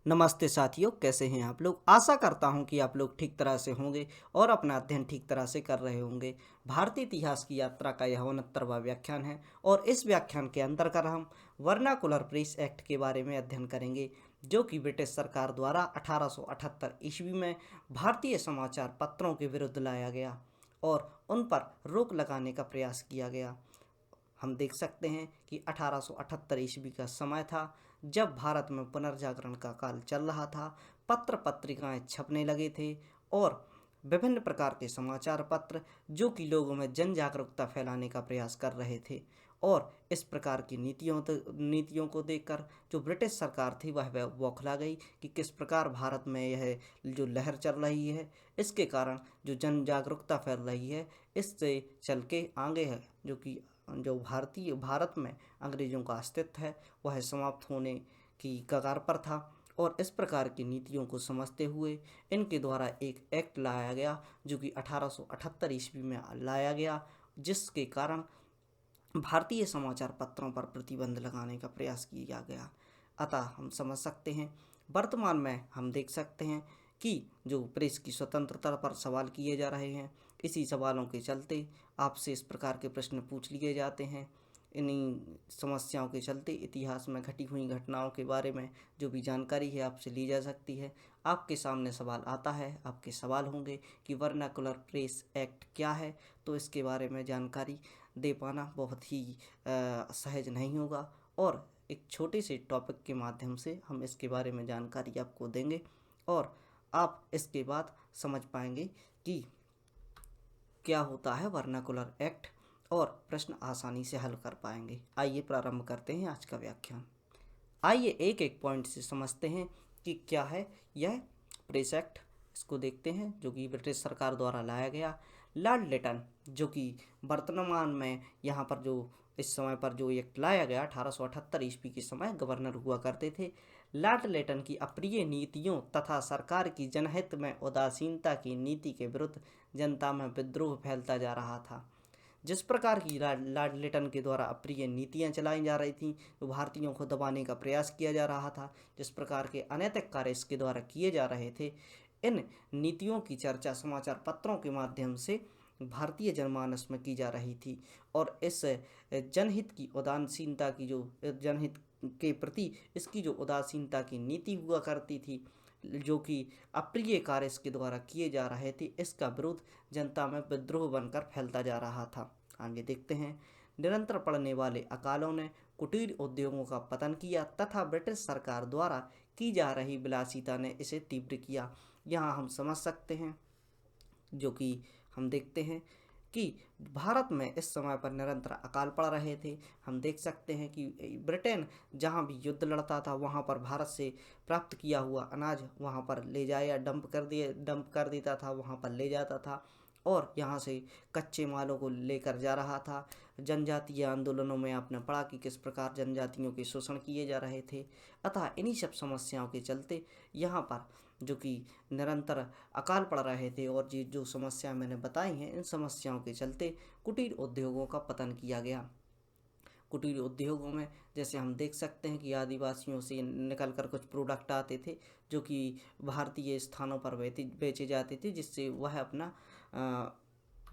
नमस्ते साथियों, कैसे हैं आप लोग। आशा करता हूं कि आप लोग ठीक तरह से होंगे और अपना अध्ययन ठीक तरह से कर रहे होंगे। भारतीय इतिहास की यात्रा का यह 69वां व्याख्यान है और इस व्याख्यान के अंतर्गत हम वर्नाकुलर प्रेस एक्ट के बारे में अध्ययन करेंगे, जो कि ब्रिटिश सरकार द्वारा 1878 ईस्वी में भारतीय समाचार पत्रों के विरुद्ध लाया गया और उन पर रोक लगाने का प्रयास किया गया। हम देख सकते हैं कि 1878 ईस्वी का समय था, जब भारत में पुनर्जागरण का काल चल रहा था। पत्र पत्रिकाएं छपने लगे थे और विभिन्न प्रकार के समाचार पत्र जो कि लोगों में जन जागरूकता फैलाने का प्रयास कर रहे थे। और इस प्रकार की नीतियों को देखकर जो ब्रिटिश सरकार थी वह बौखला गई कि किस प्रकार भारत में यह जो लहर चल रही है, इसके कारण जो जन जागरूकता फैल रही है, इससे चल के आगे है जो भारत में अंग्रेज़ों का अस्तित्व है वह समाप्त होने की कगार पर था। और इस प्रकार की नीतियों को समझते हुए इनके द्वारा एक एक्ट लाया गया, जो कि 1878 ईस्वी में लाया गया, जिसके कारण भारतीय समाचार पत्रों पर प्रतिबंध लगाने का प्रयास किया गया। अतः हम समझ सकते हैं, वर्तमान में हम देख सकते हैं कि जो प्रेस की स्वतंत्रता पर सवाल किए जा रहे हैं, इसी सवालों के चलते आपसे इस प्रकार के प्रश्न पूछ लिए जाते हैं। इन्हीं समस्याओं के चलते इतिहास में घटी हुई घटनाओं के बारे में जो भी जानकारी है आपसे ली जा सकती है। आपके सामने सवाल आता है, आपके सवाल होंगे कि वर्नाकुलर प्रेस एक्ट क्या है, तो इसके बारे में जानकारी दे पाना बहुत ही सहज नहीं होगा। और एक छोटे से टॉपिक के माध्यम से हम इसके बारे में जानकारी आपको देंगे और आप इसके बाद समझ पाएंगे कि क्या होता है वर्नाकुलर एक्ट और प्रश्न आसानी से हल कर पाएंगे। आइए प्रारंभ करते हैं आज का व्याख्यान। आइए एक एक पॉइंट से समझते हैं कि क्या है यह प्रेस एक्ट। इसको देखते हैं, जो कि ब्रिटिश सरकार द्वारा लाया गया। लॉर्ड लिटन, जो कि वर्तमान में यहाँ पर जो इस समय पर जो एक्ट लाया गया 1878 ईस्वी के समय गवर्नर हुआ करते थे। लॉर्ड लिटन की अप्रिय नीतियों तथा सरकार की जनहित में उदासीनता की नीति के विरुद्ध जनता में विद्रोह फैलता जा रहा था। जिस प्रकार की लॉर्ड लिटन के द्वारा अप्रिय नीतियां चलाई जा रही थीं, तो भारतीयों को दबाने का प्रयास किया जा रहा था, जिस प्रकार के अनैतिक कार्य इसके द्वारा किए जा रहे थे, इन नीतियों की चर्चा समाचार पत्रों के माध्यम से भारतीय जनमानस में की जा रही थी। और इस जनहित की उदासीनता की जो जनहित के प्रति इसकी जो उदासीनता की नीति हुआ करती थी, जो कि अप्रिय कार्य इसके द्वारा किए जा रहे थे, इसका विरोध जनता में विद्रोह बनकर फैलता जा रहा था। आगे देखते हैं। निरंतर पड़ने वाले अकालों ने कुटीर उद्योगों का पतन किया तथा ब्रिटिश सरकार द्वारा की जा रही विलासिता ने इसे तीव्र किया। यहाँ हम समझ सकते हैं, जो कि हम देखते हैं कि भारत में इस समय पर निरंतर अकाल पड़ रहे थे। हम देख सकते हैं कि ब्रिटेन जहाँ भी युद्ध लड़ता था, वहाँ पर भारत से प्राप्त किया हुआ अनाज वहाँ पर ले जाए या डंप कर देता था, वहाँ पर ले जाता था और यहाँ से कच्चे मालों को लेकर जा रहा था। जनजातीय आंदोलनों में आपने पढ़ा कि किस प्रकार जनजातियों के शोषण किए जा रहे थे। अतः इन्हीं सब समस्याओं के चलते यहाँ पर जो कि निरंतर अकाल पड़ रहे थे और जो समस्या मैंने बताई हैं, इन समस्याओं के चलते कुटीर उद्योगों का पतन किया गया। कुटीर उद्योगों में जैसे हम देख सकते हैं कि आदिवासियों से निकल कर कुछ प्रोडक्ट आते थे, जो कि भारतीय स्थानों पर बेचे जाते थे, जिससे वह अपना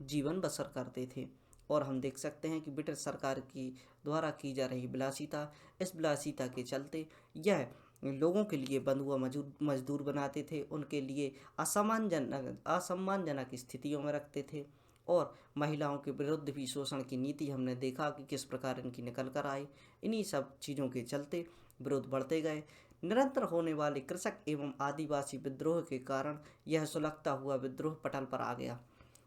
जीवन बसर करते थे। और हम देख सकते हैं कि ब्रिटिश सरकार की द्वारा की जा रही विलासिता, इस विलासिता के चलते यह लोगों के लिए बंधुआ मजदूर बनाते थे, उनके लिए असम्मानजनक स्थितियों में रखते थे। और महिलाओं के विरुद्ध भी शोषण की नीति हमने देखा कि किस प्रकार इनकी निकल कर आई। इन्हीं सब चीज़ों के चलते विरोध बढ़ते गए। निरंतर होने वाले कृषक एवं आदिवासी विद्रोह के कारण यह सुलगता हुआ विद्रोह पटल पर आ गया।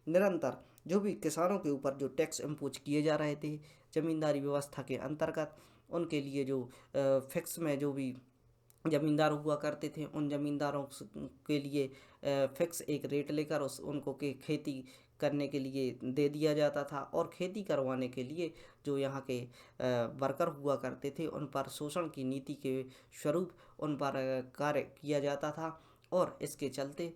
निरंतर जो भी किसानों के ऊपर जो टैक्स इम्पोज किए जा रहे थे जमींदारी व्यवस्था के अंतर्गत, उनके लिए जो फिक्स में जो भी ज़मींदार हुआ करते थे, उन ज़मींदारों के लिए फिक्स एक रेट लेकर उनको के खेती करने के लिए दे दिया जाता था। और खेती करवाने के लिए जो यहाँ के वर्कर हुआ करते थे, उन पर शोषण की नीति के स्वरूप उन पर कार्य किया जाता था। और इसके चलते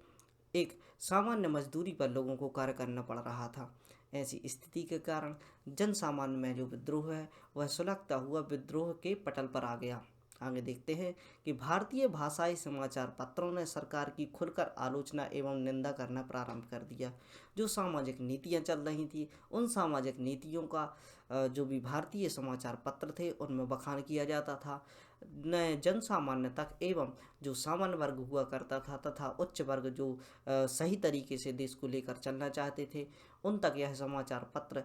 एक सामान्य मजदूरी पर लोगों को कार्य करना पड़ रहा था। ऐसी स्थिति के कारण जन सामान्य में जो विद्रोह है वह सुलगता हुआ विद्रोह के पटल पर आ गया। आगे देखते हैं कि भारतीय भाषाई समाचार पत्रों ने सरकार की खुलकर आलोचना एवं निंदा करना प्रारंभ कर दिया। जो सामाजिक नीतियां चल रही थी, उन सामाजिक नीतियों का जो भी भारतीय समाचार पत्र थे उनमें बखान किया जाता था। न जन सामान्य तक एवं जो सामान्य वर्ग हुआ करता था तथा उच्च वर्ग जो सही तरीके से देश को लेकर चलना चाहते थे, उन तक यह समाचार पत्र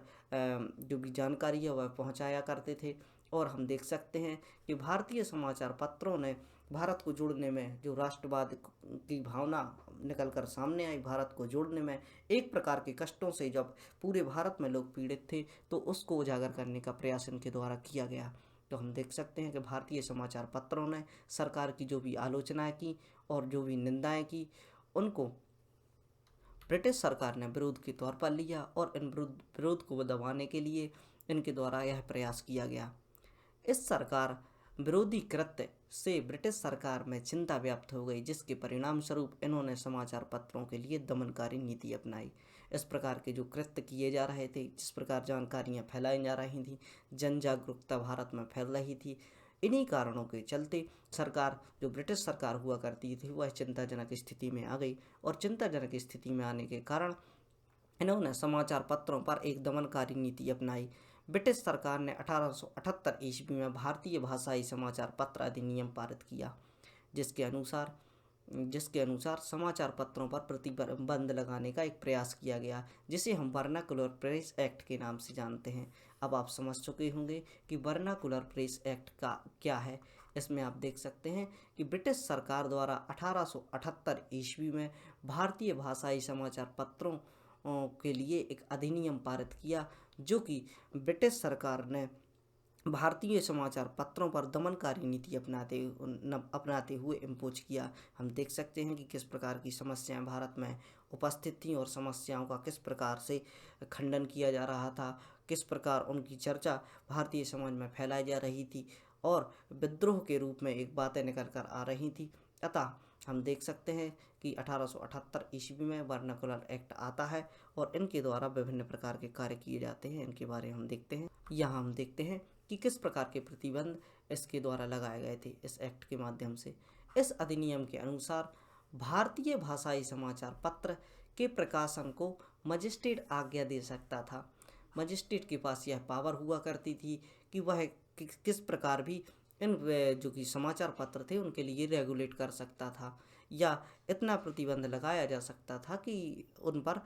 जो भी जानकारी है वह पहुंचाया करते थे। और हम देख सकते हैं कि भारतीय समाचार पत्रों ने भारत को जोड़ने में, जो राष्ट्रवाद की भावना निकल कर सामने आई, भारत को जोड़ने में एक प्रकार के कष्टों से जब पूरे भारत में लोग पीड़ित थे तो उसको उजागर करने का प्रयास इनके द्वारा किया गया। तो हम देख सकते हैं कि भारतीय समाचार पत्रों ने सरकार की जो भी आलोचनाएं की और जो भी निंदाएं की, उनको ब्रिटिश सरकार ने विरोध के तौर पर लिया और इन विरोध को दबाने के लिए इनके द्वारा यह प्रयास किया गया। इस सरकार विरोधी कृत्य से ब्रिटिश सरकार में चिंता व्याप्त हो गई, जिसके परिणाम स्वरूप इन्होंने समाचार पत्रों के लिए दमनकारी नीति अपनाई। इस प्रकार के जो कृत्य किए जा रहे थे, जिस प्रकार जानकारियां फैलाई जा रही थी, जन जागरूकता भारत में फैल रही थी, इन्हीं कारणों के चलते सरकार, जो ब्रिटिश सरकार हुआ करती थी, वह चिंताजनक स्थिति में आ गई। और चिंताजनक स्थिति में आने के कारण इन्होंने समाचार पत्रों पर एक दमनकारी नीति अपनाई। ब्रिटिश सरकार ने 1878 ईस्वी में भारतीय भाषाई समाचार पत्र अधिनियम पारित किया, जिसके अनुसार समाचार पत्रों पर प्रतिबंध लगाने का एक प्रयास किया गया, जिसे हम वर्नाकुलर प्रेस एक्ट के नाम से जानते हैं। अब आप समझ चुके होंगे कि वर्नाकुलर प्रेस एक्ट का क्या है। इसमें आप देख सकते हैं कि ब्रिटिश सरकार द्वारा 1878 ईस्वी में भारतीय भाषाई समाचार पत्रों के लिए एक अधिनियम पारित किया, जो कि ब्रिटिश सरकार ने भारतीय समाचार पत्रों पर दमनकारी नीति अपनाते हुए इम्पोज किया। हम देख सकते हैं कि किस प्रकार की समस्याएं भारत में उपस्थित थीं और समस्याओं का किस प्रकार से खंडन किया जा रहा था, किस प्रकार उनकी चर्चा भारतीय समाज में फैलाई जा रही थी और विद्रोह के रूप में एक बातें निकल कर आ रही थी। अतः हम देख सकते हैं कि 1878 ईस्वी में वर्नाकुलर एक्ट आता है और इनके द्वारा विभिन्न प्रकार के कार्य किए जाते हैं। इनके बारे में हम देखते हैं। यहाँ हम देखते हैं कि किस प्रकार के प्रतिबंध इसके द्वारा लगाए गए थे इस एक्ट के माध्यम से। इस अधिनियम के अनुसार भारतीय भाषाई समाचार पत्र के प्रकाशन को मजिस्ट्रेट आज्ञा दे सकता था। मजिस्ट्रेट के पास यह पावर हुआ करती थी कि वह किस प्रकार भी इन जो कि समाचार पत्र थे उनके लिए रेगुलेट कर सकता था, या इतना प्रतिबंध लगाया जा सकता था कि उन पर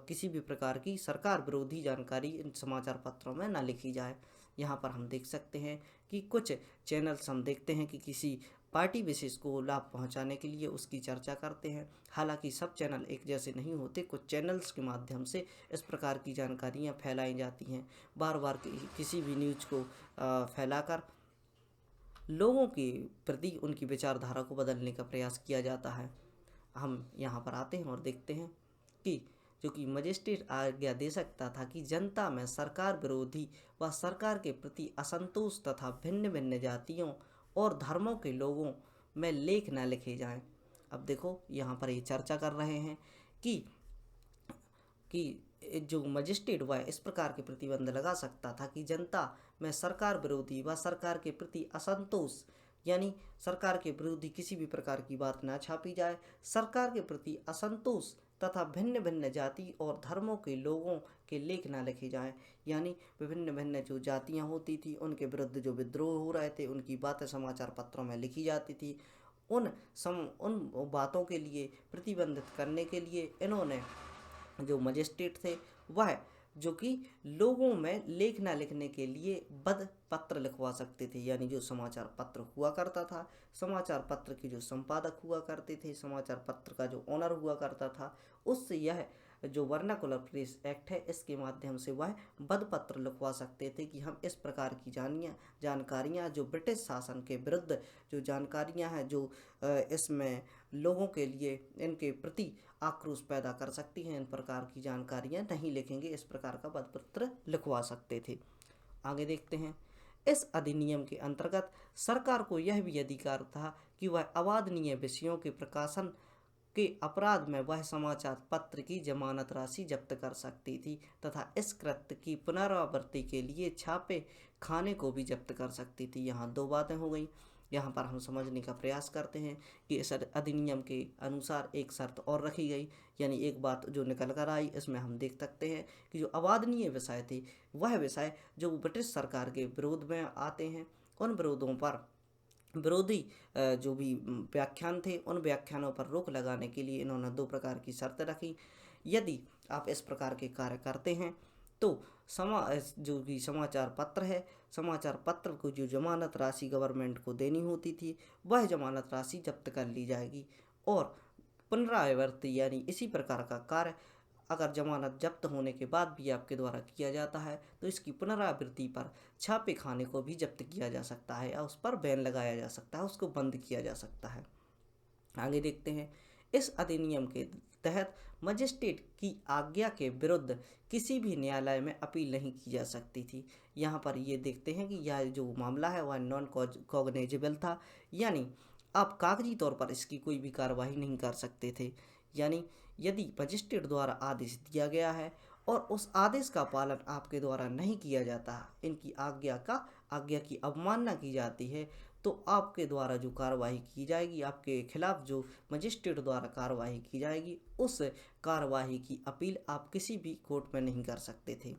किसी भी प्रकार की सरकार विरोधी जानकारी इन समाचार पत्रों में न लिखी जाए। यहाँ पर हम देख सकते हैं कि कुछ चैनल्स हम देखते हैं कि किसी पार्टी विशेष को लाभ पहुंचाने के लिए उसकी चर्चा करते हैं। हालांकि सब चैनल एक जैसे नहीं होते, कुछ चैनल्स के माध्यम से इस प्रकार की जानकारियां फैलाई जाती हैं। बार बार किसी भी न्यूज़ को फैलाकर लोगों के प्रति उनकी विचारधारा को बदलने का प्रयास किया जाता है। हम यहाँ पर आते हैं और देखते हैं कि जो कि मजिस्ट्रेट आज्ञा दे सकता था कि जनता में सरकार विरोधी व सरकार के प्रति असंतोष तथा भिन्न भिन्न जातियों और धर्मों के लोगों में लेख न लिखे जाएं। अब देखो यहाँ पर ये चर्चा कर रहे हैं कि जो मजिस्ट्रेट वह इस प्रकार के प्रतिबंध लगा सकता था कि जनता में सरकार विरोधी व सरकार के प्रति असंतोष, यानी सरकार के विरोधी किसी भी प्रकार की बात ना छापी जाए, सरकार के प्रति असंतोष तथा भिन्न भिन्न जाति और धर्मों के लोगों के लेख ना लिखे जाएं। यानी विभिन्न भिन्न जो जातियां होती थी उनके विरुद्ध जो विद्रोह हो रहे थे उनकी बातें समाचार पत्रों में लिखी जाती थी। उन बातों के लिए प्रतिबंधित करने के लिए इन्होंने जो मजिस्ट्रेट थे वह जो कि लोगों में लेख ना लिखने के लिए बद पत्र लिखवा सकते थे। यानी जो समाचार पत्र हुआ करता था, समाचार पत्र के जो संपादक हुआ करते थे, समाचार पत्र का जो ओनर हुआ करता था, उससे यह जो वर्नाकुलर प्रेस एक्ट है इसके माध्यम से वह बद पत्र लिखवा सकते थे कि हम इस प्रकार की जानकारियाँ जो ब्रिटिश शासन के विरुद्ध जो जानकारियाँ हैं, जो इसमें लोगों के लिए इनके प्रति आक्रोश पैदा कर सकती हैं, इन प्रकार की जानकारियाँ नहीं लिखेंगे, इस प्रकार का बद पत्र लिखवा सकते थे। आगे देखते हैं। इस अधिनियम के अंतर्गत सरकार को यह भी अधिकार था कि वह अवांछनीय विषयों के प्रकाशन के अपराध में वह समाचार पत्र की जमानत राशि जब्त कर सकती थी तथा इस कृत्य की पुनरावृत्ति के लिए छापे खाने को भी जब्त कर सकती थी। यहाँ दो बातें हो गई। यहाँ पर हम समझने का प्रयास करते हैं कि इस अधिनियम के अनुसार एक शर्त और रखी गई, यानी एक बात जो निकल कर आई, इसमें हम देख सकते हैं कि जो अवादनीय विषय थे वह विषय जो ब्रिटिश सरकार के विरोध में आते हैं, उन विरोधों पर विरोधी जो भी व्याख्यान थे उन व्याख्यानों पर रोक लगाने के लिए इन्होंने 2 प्रकार की शर्त रखी। यदि आप इस प्रकार के कार्य करते हैं तो जो भी समाचार पत्र है, समाचार पत्र को जो जमानत राशि गवर्नमेंट को देनी होती थी वह जमानत राशि जब्त कर ली जाएगी। और पुनरावृत्ति यानी इसी प्रकार का कार्य अगर जमानत जब्त होने के बाद भी आपके द्वारा किया जाता है तो इसकी पुनरावृत्ति पर छापे खाने को भी जब्त किया जा सकता है या उस पर बैन लगाया जा सकता है, उसको बंद किया जा सकता है। आगे देखते हैं, इस अधिनियम के तहत मजिस्ट्रेट की आज्ञा के विरुद्ध किसी भी न्यायालय में अपील नहीं की जा सकती थी। यहाँ पर ये देखते हैं कि यह जो मामला है वह नॉन कॉग्निजेबल था, यानी आप कागजी तौर पर इसकी कोई भी कार्रवाई नहीं कर सकते थे। यानी यदि मजिस्ट्रेट द्वारा आदेश दिया गया है और उस आदेश का पालन आपके द्वारा नहीं किया जाता, इनकी आज्ञा की अवमानना की जाती है, तो आपके द्वारा जो कार्रवाई की जाएगी, आपके खिलाफ जो मजिस्ट्रेट द्वारा कार्रवाई की जाएगी, उस कार्रवाई की अपील आप किसी भी कोर्ट में नहीं कर सकते थे।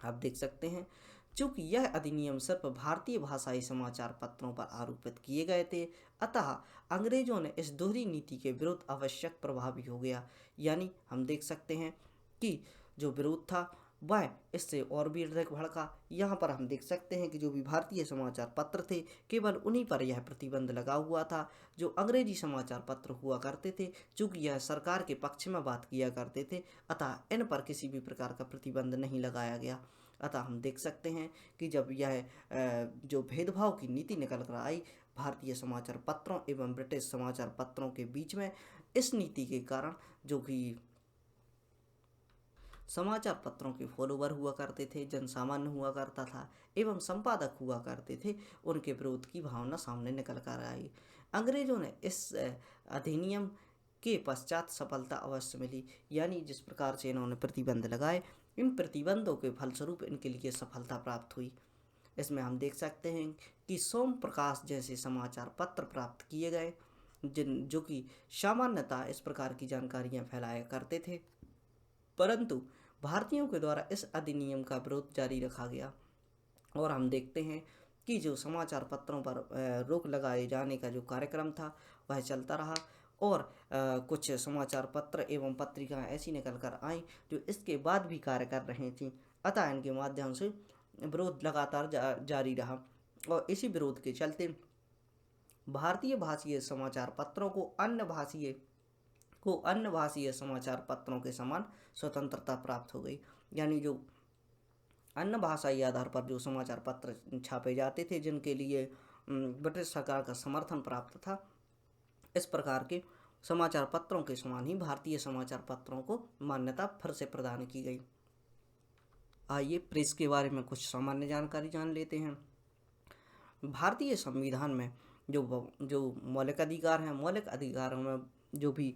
आप देख सकते हैं, चूँकि यह अधिनियम सिर्फ भारतीय भाषाई समाचार पत्रों पर आरोपित किए गए थे, अतः अंग्रेजों ने इस दोहरी नीति के विरुद्ध आवश्यक प्रभावी हो गया। यानी हम देख सकते हैं कि जो विरोध था वह इससे और भी अधिक भड़का। यहाँ पर हम देख सकते हैं कि जो भी भारतीय समाचार पत्र थे केवल उन्हीं पर यह प्रतिबंध लगा हुआ था। जो अंग्रेजी समाचार पत्र हुआ करते थे, चूँकि यह सरकार के पक्ष में बात किया करते थे, अतः इन पर किसी भी प्रकार का प्रतिबंध नहीं लगाया गया। अतः हम देख सकते हैं कि जब यह जो भेदभाव की नीति निकल कर आई भारतीय समाचार पत्रों एवं ब्रिटिश समाचार पत्रों के बीच में, इस नीति के कारण जो कि समाचार पत्रों के फॉलोवर हुआ करते थे, जन सामान्य हुआ करता था एवं संपादक हुआ करते थे, उनके विरोध की भावना सामने निकल कर आई। अंग्रेजों ने इस अधिनियम के पश्चात सफलता अवश्य मिली, यानी जिस प्रकार से इन्होंने प्रतिबंध लगाए, इन प्रतिबंधों के फलस्वरूप इनके लिए सफलता प्राप्त हुई। इसमें हम देख सकते हैं कि सोम प्रकाश जैसे समाचार पत्र प्राप्त किए गए, जो कि सामान्यतः इस प्रकार की जानकारियां फैलाया करते थे, परंतु भारतीयों के द्वारा इस अधिनियम का विरोध जारी रखा गया। और हम देखते हैं कि जो समाचार पत्रों पर रोक लगाए जाने का जो कार्यक्रम था वह चलता रहा और कुछ समाचार पत्र एवं पत्रिकाएं ऐसी निकल कर आईं जो इसके बाद भी कार्य कर रही थीं, अतः इनके माध्यम से विरोध लगातार जारी रहा। और इसी विरोध के चलते भारतीय भाषीय समाचार पत्रों को अन्य भाषीय समाचार पत्रों के समान स्वतंत्रता प्राप्त हो गई। यानी जो अन्य भाषाई आधार पर जो समाचार पत्र छापे जाते थे, जिनके लिए ब्रिटिश सरकार का समर्थन प्राप्त था, इस प्रकार के समाचार पत्रों के समान ही भारतीय समाचार पत्रों को मान्यता फिर से प्रदान की गई। आइए प्रेस के बारे में कुछ सामान्य जानकारी जान लेते हैं। भारतीय संविधान में जो मौलिक अधिकार हैं, मौलिक अधिकारों में जो भी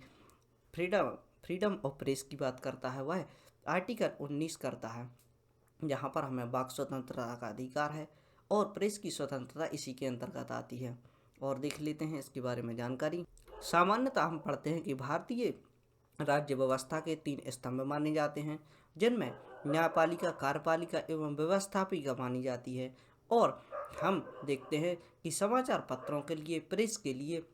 फ्रीडम ऑफ प्रेस की बात करता है वह आर्टिकल 19 करता है। यहाँ पर हमें वाक स्वतंत्रता का अधिकार है और प्रेस की स्वतंत्रता इसी के अंतर्गत आती है। और देख लेते हैं इसके बारे में जानकारी। सामान्यतः हम पढ़ते हैं कि भारतीय राज्य व्यवस्था के 3 स्तंभ माने जाते हैं, जिनमें न्यायपालिका, कार्यपालिका एवं व्यवस्थापिका मानी जाती है। और हम देखते हैं कि समाचार पत्रों के लिए, प्रेस के लिए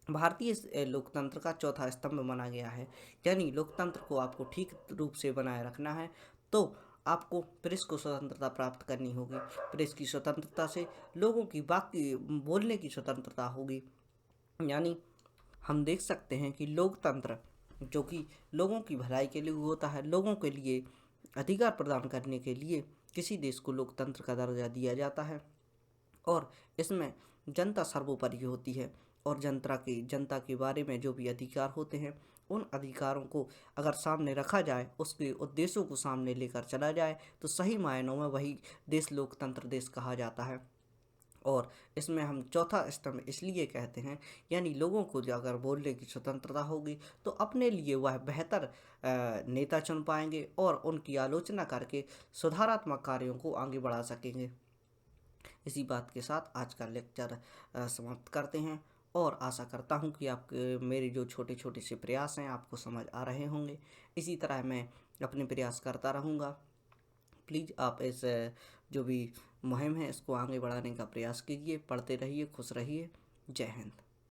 भारतीय लोकतंत्र का चौथा स्तंभ माना गया है। यानी लोकतंत्र को आपको ठीक रूप से बनाए रखना है तो आपको प्रेस को स्वतंत्रता प्राप्त करनी होगी। प्रेस की स्वतंत्रता से लोगों की बोलने की स्वतंत्रता होगी। यानी हम देख सकते हैं कि लोकतंत्र जो कि लोगों की भलाई के लिए होता है, लोगों के लिए अधिकार प्रदान करने के लिए किसी देश को लोकतंत्र का दर्जा दिया जाता है और इसमें जनता सर्वोपरि होती है और जनता के बारे में जो भी अधिकार होते हैं उन अधिकारों को अगर सामने रखा जाए, उसके उद्देश्यों को सामने लेकर चला जाए तो सही मायनों में वही देश लोकतंत्र देश कहा जाता है। और इसमें हम चौथा स्तंभ इसलिए कहते हैं, यानी लोगों को अगर बोलने की स्वतंत्रता होगी तो अपने लिए वह बेहतर नेता चुन पाएंगे और उनकी आलोचना करके सुधारात्मक कार्यों को आगे बढ़ा सकेंगे। इसी बात के साथ आज का लेक्चर समाप्त करते हैं और आशा करता हूँ कि आप मेरे जो छोटे छोटे से प्रयास हैं आपको समझ आ रहे होंगे। इसी तरह मैं अपने प्रयास करता रहूँगा। प्लीज़ आप इस जो भी मुहिम है इसको आगे बढ़ाने का प्रयास कीजिए। पढ़ते रहिए, खुश रहिए। जय हिंद।